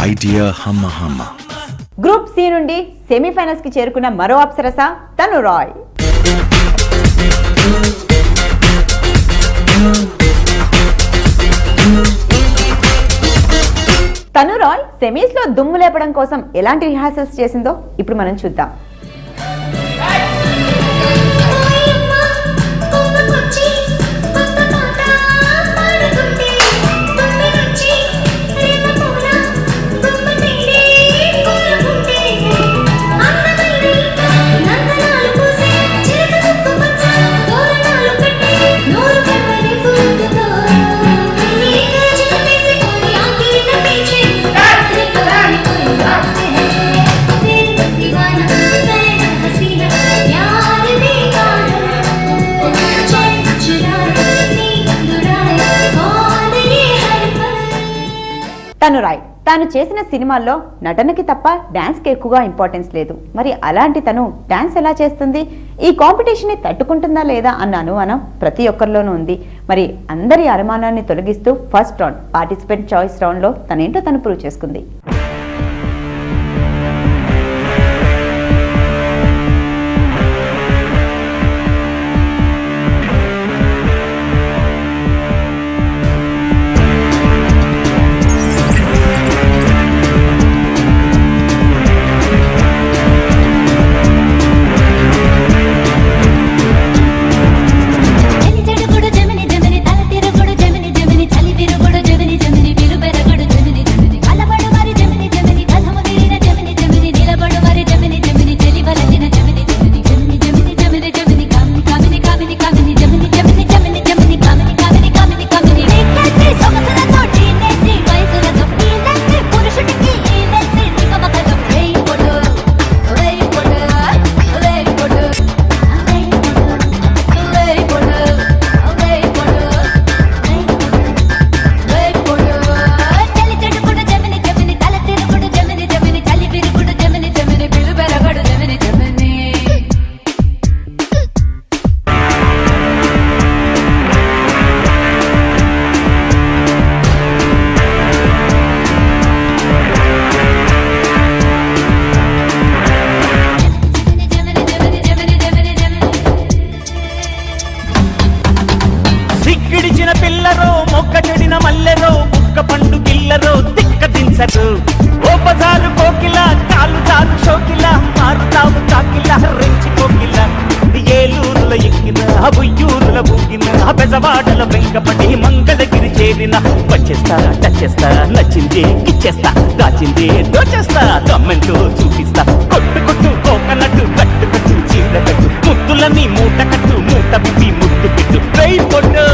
My dear హమ్మ హమ్మ. Group C నుండి సెమీఫైనల్స్ కి చేరుకున్న మరో అప్సరస తను రాయ్. తను రాయ్ సెమీస్ లో దుమ్ము లేపడం కోసం ఎలాంటి రిహార్సల్స్ చేసిందో ఇప్పుడు మనం చూద్దాం. తను రాయ్ తాను చేసిన సినిమాల్లో నటనకి తప్ప డాన్స్ కి ఎక్కువగా ఇంపార్టెన్స్ లేదు. మరి అలాంటి తను డాన్స్ ఎలా చేస్తుంది, ఈ కాంపిటీషన్ ని తట్టుకుంటుందా లేదా అన్న అనుమానం ప్రతి ఒక్కరిలోనూ ఉంది. మరి అందరి అనుమానాన్ని తొలగిస్తూ first round participant choice round లో తనేంటో తను ప్రూవ్ చేసుకుంది. పిల్లరో మొక్క చెడిన మల్లెరో బుక్క పండు గిల్లరో తిక్క దించరు. ఓ బజారు కోకిల కాలు చాలు షోకిల మారుతావు కాకిల రెంచి కోకిల. ఏలూరుల ఎక్కిన ఉయ్యూరుల ఊగిన బెజవాడల వెంకపడి మంగళగిరి చేరిన. వచ్చేస్తా టచ్చేస్తా నచ్చింది ఇచ్చేస్తా దాచింది దోచేస్తా దమ్మెంతో చూపిస్తా. కొట్టు కొట్టు కోకనట్టు కట్టు కట్టు చీర కట్టు ముద్దులని మూట కట్టు మూట విప్పి ముద్దు పెట్టు. వెయ్యి పొట్టు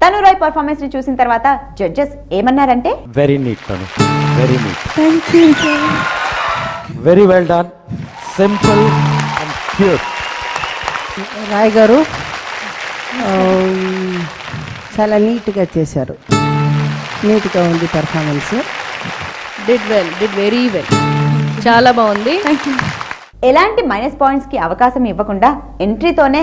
తను రాయ్ పర్ఫార్మెన్స్ ని చూసిన తర్వాత జడ్జెస్ ఏమన్నారంటే, వెరీ నీట్ తను, very neat, thank you sir, very well done, simple and pure. Roy garu చాలా నీట్గా చేశారు, నీట్గా ఉంది పర్ఫార్మెన్స్. డిడ్ వెరీ వెల్, చాలా బాగుంది. ఎలాంటి మైనస్ పాయింట్స్ కి అవకాశం ఇవ్వకుండా ఎంట్రీతోనే